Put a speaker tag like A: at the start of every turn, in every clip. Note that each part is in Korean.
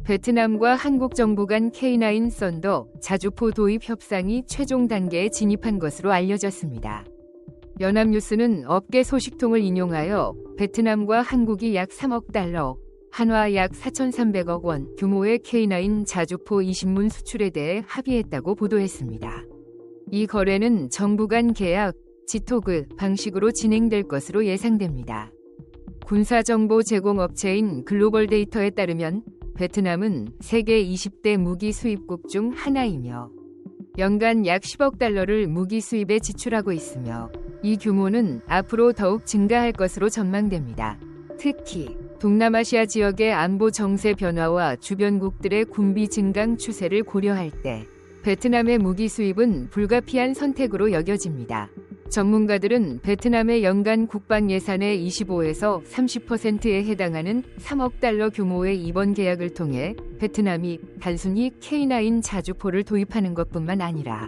A: 베트남과 한국 정부 간 K9 썬더 자주포 도입 협상이 최종 단계에 진입한 것으로 알려졌습니다. 연합뉴스는 업계 소식통을 인용하여 베트남과 한국이 약 3억 달러, 한화 약 4,300억 원 규모의 K9 자주포 20문 수출에 대해 합의했다고 보도했습니다. 이 거래는 정부 간 계약, 지토그 방식으로 진행될 것으로 예상됩니다. 군사정보 제공업체인 글로벌 데이터에 따르면 베트남은 세계 20대 무기 수입국 중 하나이며 연간 약 10억 달러를 무기 수입에 지출하고 있으며 이 규모는 앞으로 더욱 증가할 것으로 전망됩니다. 특히 동남아시아 지역의 안보 정세 변화와 주변국들의 군비 증강 추세를 고려할 때 베트남의 무기 수입은 불가피한 선택으로 여겨집니다. 전문가들은 베트남의 연간 국방 예산의 25에서 30%에 해당하는 3억 달러 규모의 이번 계약을 통해 베트남이 단순히 K9 자주포를 도입하는 것뿐만 아니라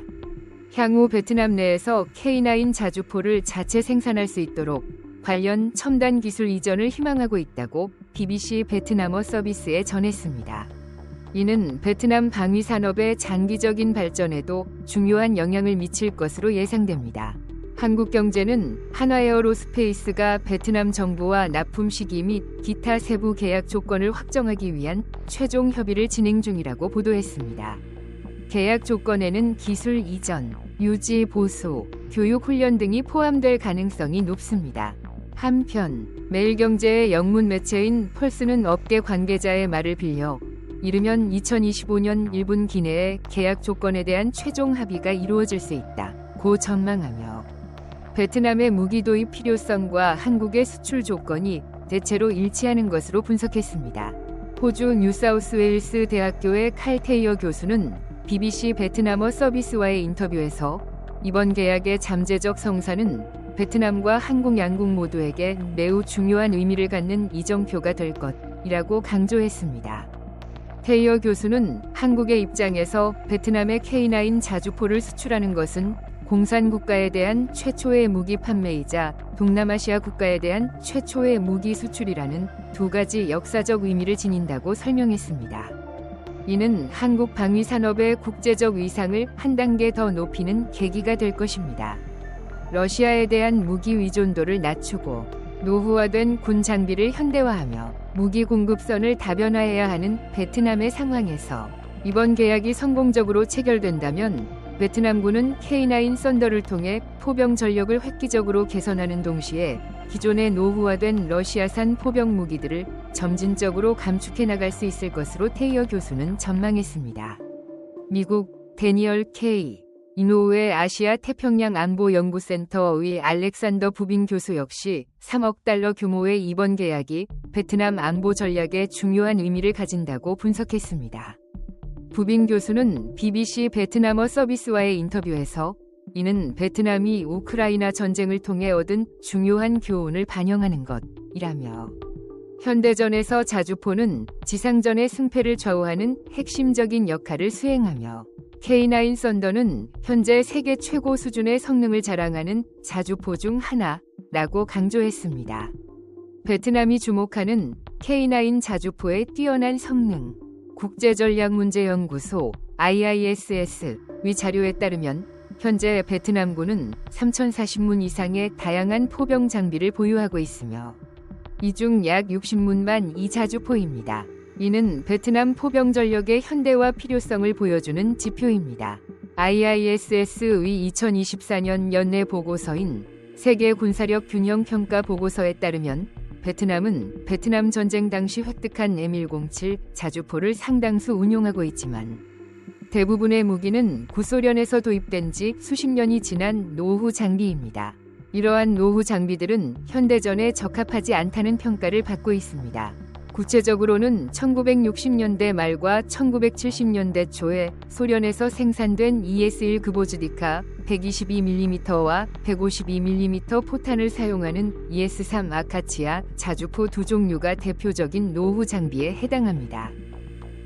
A: 향후 베트남 내에서 K9 자주포를 자체 생산할 수 있도록 관련 첨단 기술 이전을 희망하고 있다고 BBC 베트남어 서비스에 전했습니다. 이는 베트남 방위 산업의 장기적인 발전에도 중요한 영향을 미칠 것으로 예상됩니다. 한국경제는 한화에어로스페이스가 베트남 정부와 납품 시기 및 기타 세부 계약 조건을 확정하기 위한 최종 협의를 진행 중이라고 보도했습니다. 계약 조건에는 기술 이전, 유지 보수, 교육 훈련 등이 포함될 가능성이 높습니다. 한편 매일경제의 영문 매체인 펄스는 업계 관계자의 말을 빌려 이르면 2025년 1분기 내에 계약 조건에 대한 최종 합의가 이루어질 수 있다고 전망하며 베트남의 무기 도입 필요성과 한국의 수출 조건이 대체로 일치하는 것으로 분석했습니다. 호주 뉴사우스웨일스 대학교의 칼 테이어 교수는 BBC 베트남어 서비스와의 인터뷰에서 이번 계약의 잠재적 성사는 베트남과 한국 양국 모두에게 매우 중요한 의미를 갖는 이정표가 될 것이라고 강조했습니다. 테이어 교수는 한국의 입장에서 베트남의 K9 자주포를 수출하는 것은 공산국가에 대한 최초의 무기 판매이자 동남아시아 국가에 대한 최초의 무기 수출이라는 두 가지 역사적 의미를 지닌다고 설명했습니다. 이는 한국 방위 산업의 국제적 위상을 한 단계 더 높이는 계기가 될 것입니다. 러시아에 대한 무기 의존도를 낮추고 노후화된 군 장비를 현대화하며 무기 공급선을 다변화해야 하는 베트남의 상황에서 이번 계약이 성공적으로 체결된다면 베트남군은 K9 썬더를 통해 포병 전력을 획기적으로 개선하는 동시에 기존의 노후화된 러시아산 포병 무기들을 점진적으로 감축해 나갈 수 있을 것으로 테이어 교수는 전망했습니다. 미국 데니얼 K. 이노우의 아시아 태평양 안보연구센터의 알렉산더 부빙 교수 역시 3억 달러 규모의 이번 계약이 베트남 안보 전략에 중요한 의미를 가진다고 분석했습니다. 부빙 교수는 BBC 베트남어 서비스와의 인터뷰에서 이는 베트남이 우크라이나 전쟁을 통해 얻은 중요한 교훈을 반영하는 것이라며 현대전에서 자주포는 지상전의 승패를 좌우하는 핵심적인 역할을 수행하며 K9 썬더는 현재 세계 최고 수준의 성능을 자랑하는 자주포 중 하나라고 강조했습니다. 베트남이 주목하는 K9 자주포의 뛰어난 성능, 국제전략문제연구소 IISS 위 자료에 따르면 현재 베트남군은 3,040문 이상의 다양한 포병 장비를 보유하고 있으며 이 중 약 60문만 이 자주포입니다. 이는 베트남 포병 전력의 현대화 필요성을 보여주는 지표입니다. IISS의 2024년 연내 보고서인 세계 군사력 균형 평가 보고서에 따르면 베트남은 베트남 전쟁 당시 획득한 M107 자주포를 상당수 운용하고 있지만 대부분의 무기는 구소련에서 도입된 지 수십 년이 지난 노후 장비입니다. 이러한 노후 장비들은 현대전에 적합하지 않다는 평가를 받고 있습니다. 구체적으로는 1960년대 말과 1970년대 초에 소련에서 생산된 ES-1 그보즈디카 122mm와 152mm 포탄을 사용하는 ES-3 아카치아 자주포 두 종류가 대표적인 노후 장비에 해당합니다.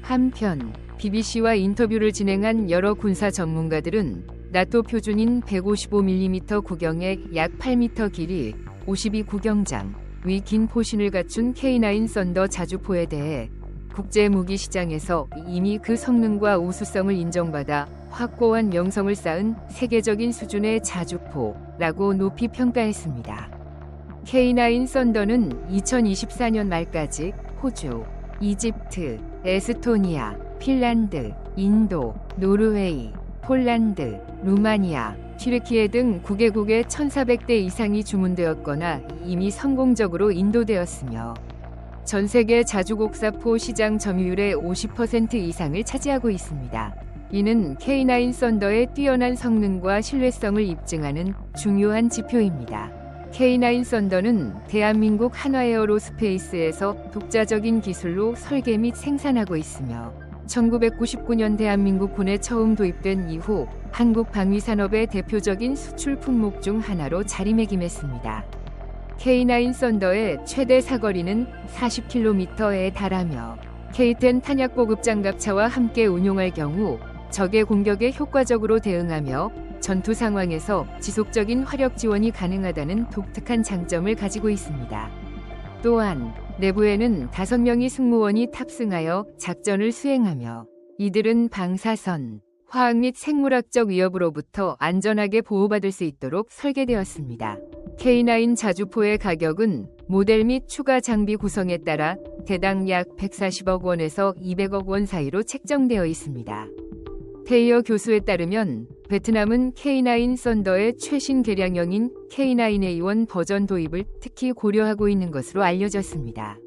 A: 한편 BBC와 인터뷰를 진행한 여러 군사 전문가들은 나토 표준인 155mm 구경의 약 8m 길이 52 구경장 위 긴 포신을 갖춘 K9 썬더 자주포에 대해 국제 무기 시장에서 이미 그 성능과 우수성을 인정받아 확고한 명성을 쌓은 세계적인 수준의 자주포라고 높이 평가했습니다. K9 썬더는 2024년 말까지 호주, 이집트, 에스토니아, 핀란드, 인도, 노르웨이, 폴란드, 루마니아, 튀르키예 등 9개국에 1,400대 이상이 주문되었거나 이미 성공적으로 인도되었으며 전 세계 자주곡사포 시장 점유율의 50% 이상을 차지하고 있습니다. 이는 K9 썬더의 뛰어난 성능과 신뢰성을 입증하는 중요한 지표입니다. K9 썬더는 대한민국 한화에어로스페이스에서 독자적인 기술로 설계 및 생산하고 있으며 1999년 대한민국 군에 처음 도입된 이후 한국 방위산업의 대표적인 수출 품목 중 하나로 자리매김했습니다. K9 썬더의 최대 사거리는 40km에 달하며 K10 탄약 보급 장갑차와 함께 운용할 경우 적의 공격에 효과적으로 대응하며 전투 상황에서 지속적인 화력 지원이 가능하다는 독특한 장점을 가지고 있습니다. 또한 내부에는 5명의 승무원이 탑승하여 작전을 수행하며 이들은 방사선, 화학 및 생물학적 위협으로부터 안전하게 보호받을 수 있도록 설계되었습니다. K9 자주포의 가격은 모델 및 추가 장비 구성에 따라 대당 약 140억 원에서 200억 원 사이로 책정되어 있습니다. 테이어 교수에 따르면 베트남은 K9 썬더의 최신 개량형인 K9A1 버전 도입을 특히 고려하고 있는 것으로 알려졌습니다.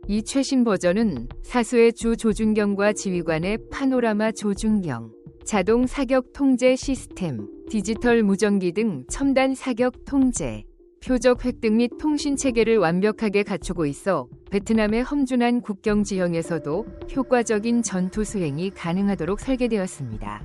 A: 이 최신 버전은 사수의 주 조준경과 지휘관의 파노라마 조준경, 자동 사격 통제 시스템, 디지털 무전기 등 첨단 사격 통제, 표적 획득 및 통신 체계를 완벽하게 갖추고 있어 베트남의 험준한 국경 지형에서도 효과적인 전투 수행이 가능하도록 설계되었습니다.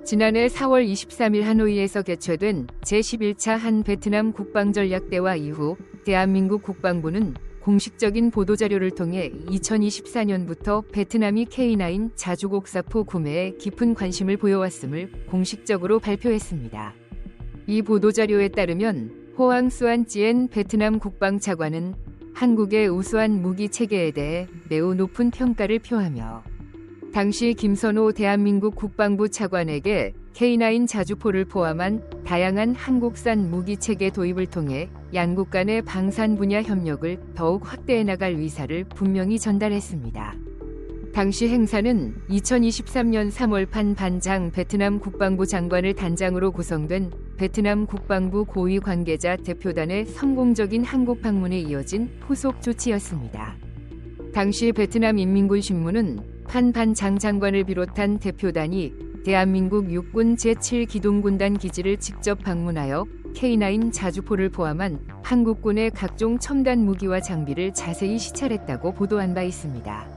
A: 지난해 4월 23일 하노이에서 개최된 제11차 한 베트남 국방전략대화 이후 대한민국 국방부는 공식적인 보도자료를 통해 2024년부터 베트남이 K9 자주곡사포 구매에 깊은 관심을 보여왔음을 공식적으로 발표했습니다. 이 보도자료에 따르면 호앙 수안 찌엔 베트남 국방차관은 한국의 우수한 무기 체계에 대해 매우 높은 평가를 표하며 당시 김선호 대한민국 국방부 차관에게 K9 자주포를 포함한 다양한 한국산 무기 체계 도입을 통해 양국 간의 방산 분야 협력을 더욱 확대해 나갈 의사를 분명히 전달했습니다. 당시 행사는 2023년 3월 판 반장 베트남 국방부 장관을 단장으로 구성된 베트남 국방부 고위 관계자 대표단의 성공적인 한국 방문에 이어진 후속 조치였습니다. 당시 베트남 인민군신문은 판 반장 장관을 비롯한 대표단이 대한민국 육군 제7기동군단 기지를 직접 방문하여 K9 자주포를 포함한 한국군의 각종 첨단 무기와 장비를 자세히 시찰했다고 보도한 바 있습니다.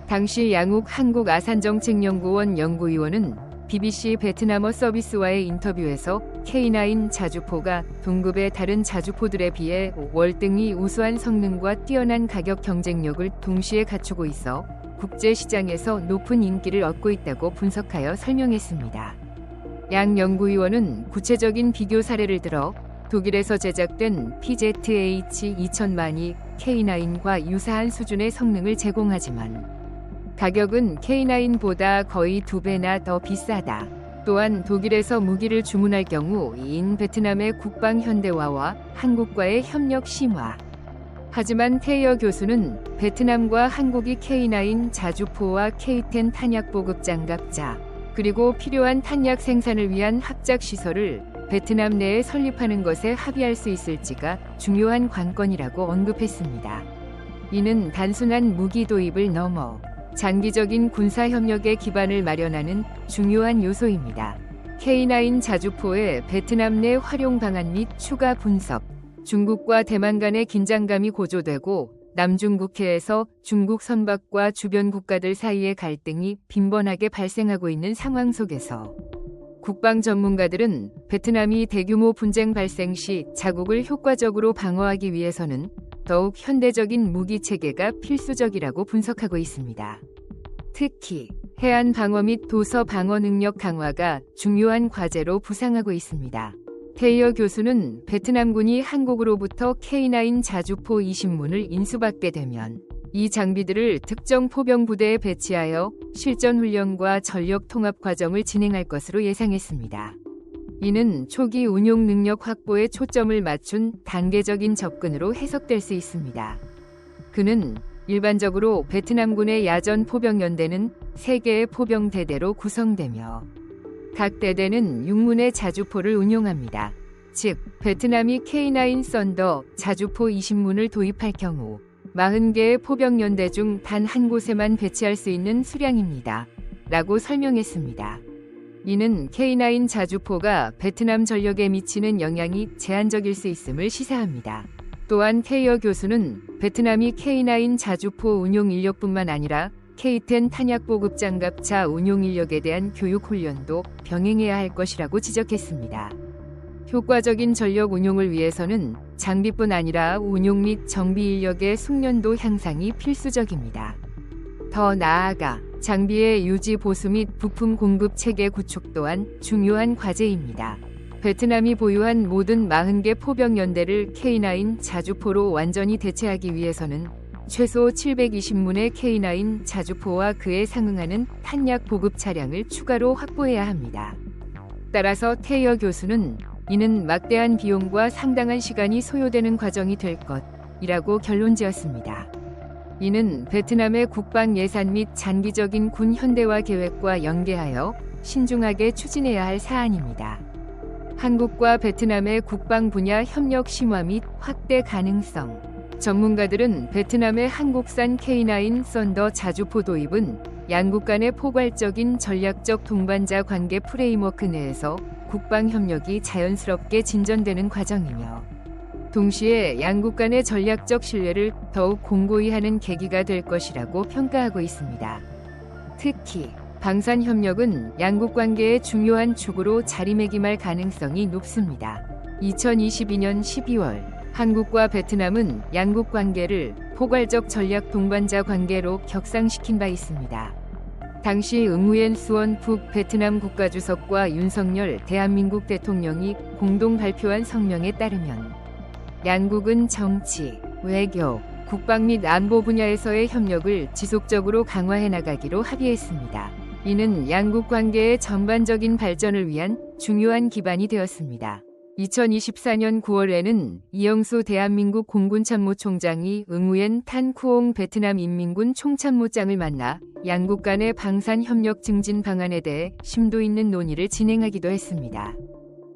A: 당시 양욱 한국아산정책연구원 연구위원은 BBC 베트남어 서비스와의 인터뷰에서 K9 자주포가 동급의 다른 자주포들에 비해 월등히 우수한 성능과 뛰어난 가격 경쟁력을 동시에 갖추고 있어 국제시장에서 높은 인기를 얻고 있다고 분석하여 설명했습니다. 양 연구위원은 구체적인 비교 사례를 들어 독일에서 제작된 PZH-2000만이 K9과 유사한 수준의 성능을 제공하지만 가격은 K9보다 거의 2배나 더 비싸다. 또한 독일에서 무기를 주문할 경우 이인 베트남의 국방 현대화와 한국과의 협력 심화. 하지만 테이어 교수는 베트남과 한국이 K9 자주포와 K10 탄약 보급 장갑차 그리고 필요한 탄약 생산을 위한 합작 시설을 베트남 내에 설립하는 것에 합의할 수 있을지가 중요한 관건이라고 언급했습니다. 이는 단순한 무기 도입을 넘어 장기적인 군사협력의 기반을 마련하는 중요한 요소입니다. K9 자주포의 베트남 내 활용 방안 및 추가 분석, 중국과 대만 간의 긴장감이 고조되고 남중국해에서 중국 선박과 주변 국가들 사이의 갈등이 빈번하게 발생하고 있는 상황 속에서 국방 전문가들은 베트남이 대규모 분쟁 발생 시 자국을 효과적으로 방어하기 위해서는 더욱 현대적인 무기 체계가 필수적이라고 분석하고 있습니다. 특히 해안 방어 및 도서 방어 능력 강화가 중요한 과제로 부상하고 있습니다. 테이어 교수는 베트남군이 한국으로부터 K9 자주포 20문을 인수받게 되면 이 장비들을 특정 포병 부대에 배치하여 실전 훈련과 전력 통합 과정을 진행할 것으로 예상했습니다. 이는 초기 운용 능력 확보에 초점을 맞춘 단계적인 접근으로 해석될 수 있습니다. 그는 일반적으로 베트남군의 야전 포병 연대는 3개의 포병 대대로 구성되며 각 대대는 6문의 자주포를 운용합니다. 즉, 베트남이 K9 썬더 자주포 20문을 도입할 경우 40개의 포병 연대 중 단 한 곳에만 배치할 수 있는 수량입니다. 라고 설명했습니다. 이는 K9 자주포가 베트남 전력에 미치는 영향이 제한적일 수 있음을 시사합니다. 또한 테이어 교수는 베트남이 K9 자주포 운용 인력뿐만 아니라 K10 탄약 보급 장갑차 운용 인력에 대한 교육 훈련도 병행해야 할 것이라고 지적했습니다. 효과적인 전력 운용을 위해서는 장비뿐 아니라 운용 및 정비 인력의 숙련도 향상이 필수적입니다. 더 나아가 장비의 유지 보수 및 부품 공급 체계 구축 또한 중요한 과제입니다. 베트남이 보유한 모든 40개 포병 연대를 K9 자주포로 완전히 대체하기 위해서는 최소 720문의 K9 자주포와 그에 상응하는 탄약 보급 차량을 추가로 확보해야 합니다. 따라서 테이어 교수는 이는 막대한 비용과 상당한 시간이 소요되는 과정이 될 것이라고 결론지었습니다. 이는 베트남의 국방 예산 및 장기적인 군 현대화 계획과 연계하여 신중하게 추진해야 할 사안입니다. 한국과 베트남의 국방 분야 협력 심화 및 확대 가능성. 전문가들은 베트남의 한국산 K9 썬더 자주포 도입은 양국 간의 포괄적인 전략적 동반자 관계 프레임워크 내에서 국방 협력이 자연스럽게 진전되는 과정이며 동시에 양국 간의 전략적 신뢰를 더욱 공고히 하는 계기가 될 것이라고 평가하고 있습니다. 특히 방산 협력은 양국 관계의 중요한 축으로 자리매김할 가능성이 높습니다. 2022년 12월 한국과 베트남은 양국 관계를 포괄적 전략 동반자 관계로 격상시킨 바 있습니다. 당시 응우옌 수원 북베트남 국가주석과 윤석열 대한민국 대통령이 공동 발표한 성명에 따르면 양국은 정치, 외교, 국방 및 안보 분야에서의 협력을 지속적으로 강화해 나가기로 합의했습니다. 이는 양국 관계의 전반적인 발전을 위한 중요한 기반이 되었습니다. 2024년 9월에는 이영수 대한민국 공군참모총장이 응우옌 탄 쿠옹 베트남 인민군 총참모장을 만나 양국 간의 방산 협력 증진 방안에 대해 심도 있는 논의를 진행하기도 했습니다.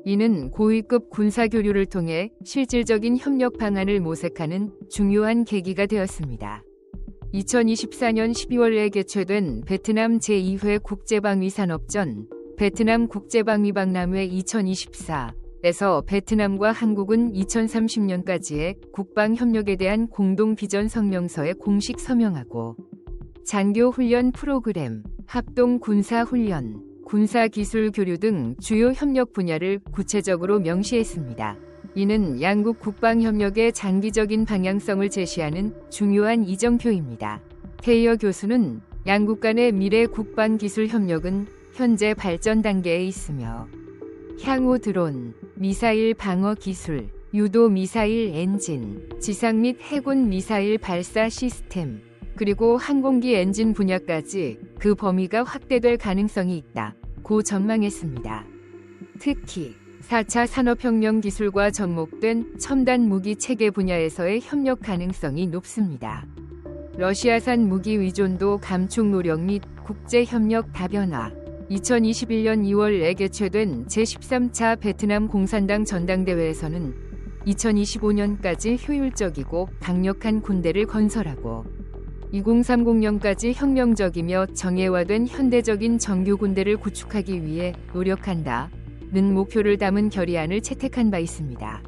A: 이는 고위급 군사 교류를 통해 실질적인 협력 방안을 모색하는 중요한 계기가 되었습니다. 2024년 12월에 개최된 베트남 제2회 국제방위산업전 베트남 국제방위박람회 2024에서 베트남과 한국은 2030년까지의 국방협력에 대한 공동 비전 성명서에 공식 서명하고 장교 훈련 프로그램, 합동 군사 훈련, 군사 기술 교류 등 주요 협력 분야를 구체적으로 명시했습니다. 이는 양국 국방협력의 장기적인 방향성을 제시하는 중요한 이정표입니다. 테이어 교수는 양국 간의 미래 국방기술 협력은 현재 발전 단계에 있으며 향후 드론, 미사일 방어 기술, 유도 미사일 엔진, 지상 및 해군 미사일 발사 시스템, 그리고 항공기 엔진 분야까지 그 범위가 확대될 가능성이 있다고 전망했습니다. 특히 4차 산업혁명 기술과 접목된 첨단 무기 체계 분야에서의 협력 가능성이 높습니다. 러시아산 무기 위존도 감축 노력 및 국제협력 다변화 2021년 2월에 개최된 제13차 베트남 공산당 전당대회에서는 2025년까지 효율적이고 강력한 군대를 건설하고 2030년까지 혁명적이며 정예화된 현대적인 정규 군대를 구축하기 위해 노력한다. 는 목표를 담은 결의안을 채택한 바 있습니다.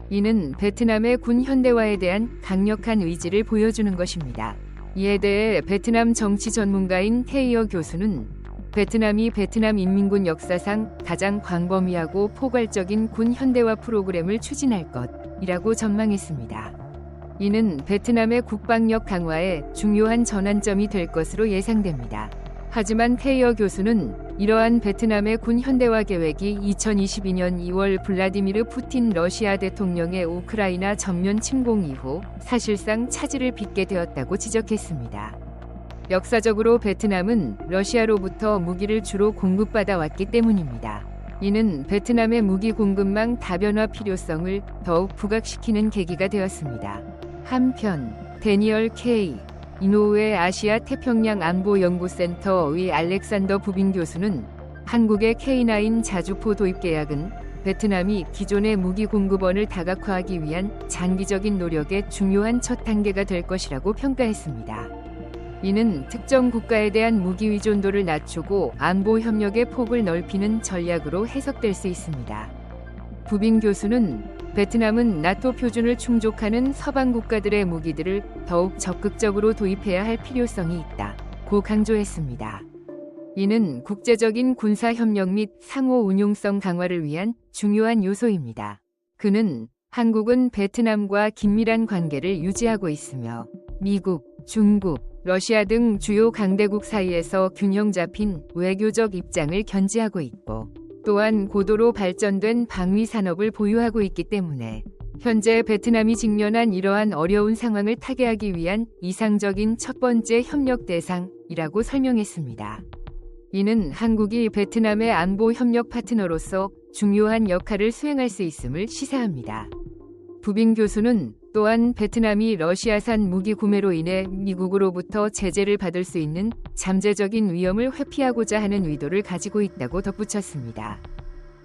A: 이는 베트남의 군 현대화에 대한 강력한 의지를 보여주는 것입니다. 이에 대해 베트남 정치 전문가인 테이어 교수는 베트남이 베트남 인민군 역사상 가장 광범위하고 포괄적인 군 현대화 프로그램을 추진할 것이라고 전망했습니다. 이는 베트남의 국방력 강화에 중요한 전환점이 될 것으로 예상됩니다. 하지만 테이어 교수는 이러한 베트남의 군 현대화 계획이 2022년 2월 블라디미르 푸틴 러시아 대통령의 우크라이나 전면 침공 이후 사실상 차질을 빚게 되었다고 지적했습니다. 역사적으로 베트남은 러시아로부터 무기를 주로 공급받아 왔기 때문입니다. 이는 베트남의 무기 공급망 다변화 필요성을 더욱 부각시키는 계기가 되었습니다. 한편 데니얼 K. 이노우의 아시아 태평양 안보연구센터의 알렉산더 부빈 교수는 한국의 K9 자주포 도입 계약은 베트남이 기존의 무기 공급원을 다각화하기 위한 장기적인 노력의 중요한 첫 단계가 될 것이라고 평가했습니다. 이는 특정 국가에 대한 무기 의존도를 낮추고 안보 협력의 폭을 넓히는 전략으로 해석될 수 있습니다. 부빈 교수는 베트남은 나토 표준을 충족하는 서방 국가들의 무기들을 더욱 적극적으로 도입해야 할 필요성이 있다고 강조했습니다. 이는 국제적인 군사 협력 및 상호 운용성 강화를 위한 중요한 요소입니다. 그는 한국은 베트남과 긴밀한 관계를 유지하고 있으며 미국, 중국, 러시아 등 주요 강대국 사이에서 균형 잡힌 외교적 입장을 견지하고 있고 또한 고도로 발전된 방위 산업을 보유하고 있기 때문에 현재 베트남이 직면한 이러한 어려운 상황을 타개하기 위한 이상적인 첫 번째 협력 대상이라고 설명했습니다. 이는 한국이 베트남의 안보 협력 파트너로서 중요한 역할을 수행할 수 있음을 시사합니다. 부빈 교수는 또한 베트남이 러시아산 무기 구매로 인해 미국으로부터 제재를 받을 수 있는 잠재적인 위험을 회피하고자 하는 의도를 가지고 있다고 덧붙였습니다.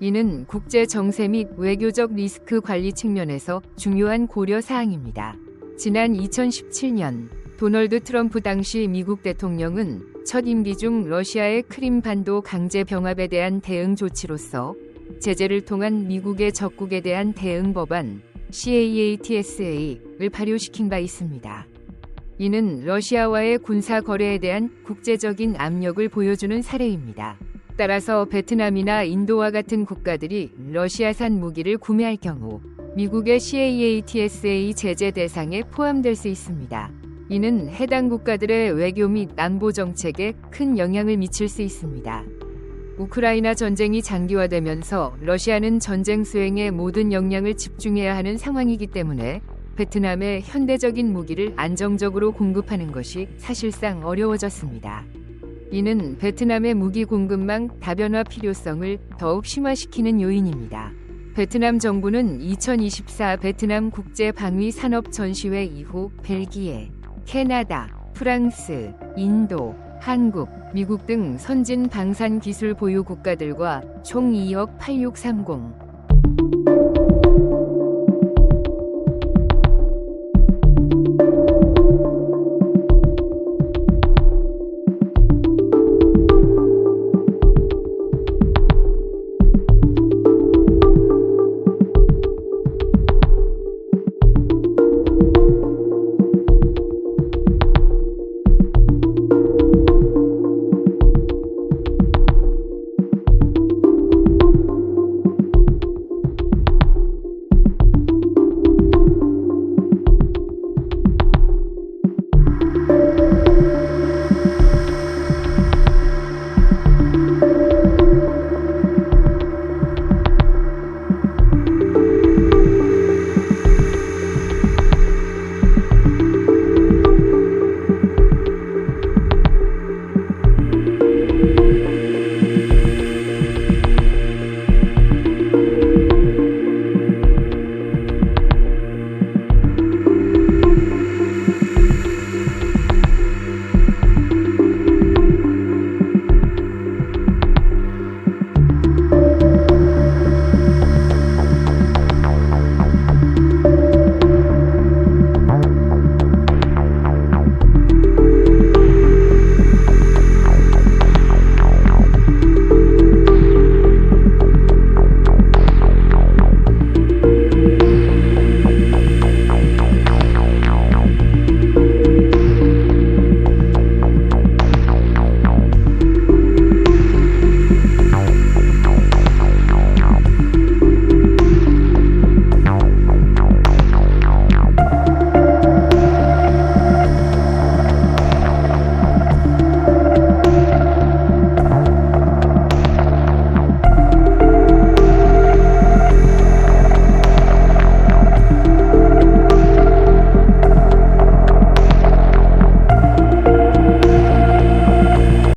A: 이는 국제 정세 및 외교적 리스크 관리 측면에서 중요한 고려 사항입니다. 지난 2017년 도널드 트럼프 당시 미국 대통령은 첫 임기 중 러시아의 크림반도 강제 병합에 대한 대응 조치로서 제재를 통한 미국의 적국에 대한 대응 법안 CAATSA를 발효시킨 바 있습니다. 이는 러시아와의 군사 거래에 대한 국제적인 압력을 보여주는 사례입니다. 따라서 베트남이나 인도와 같은 국가들이 러시아산 무기를 구매할 경우 미국의 CAATSA 제재 대상에 포함될 수 있습니다. 이는 해당 국가들의 외교 및 안보 정책에 큰 영향을 미칠 수 있습니다. 우크라이나 전쟁이 장기화되면서 러시아는 전쟁 수행에 모든 역량을 집중해야 하는 상황이기 때문에 베트남에 현대적인 무기를 안정적으로 공급하는 것이 사실상 어려워졌습니다. 이는 베트남의 무기 공급망 다변화 필요성을 더욱 심화시키는 요인입니다. 베트남 정부는 2024 베트남 국제방위산업 전시회 이후 벨기에, 캐나다, 프랑스, 인도, 한국, 미국 등 선진 방산 기술 보유 국가들과 총 2억 8630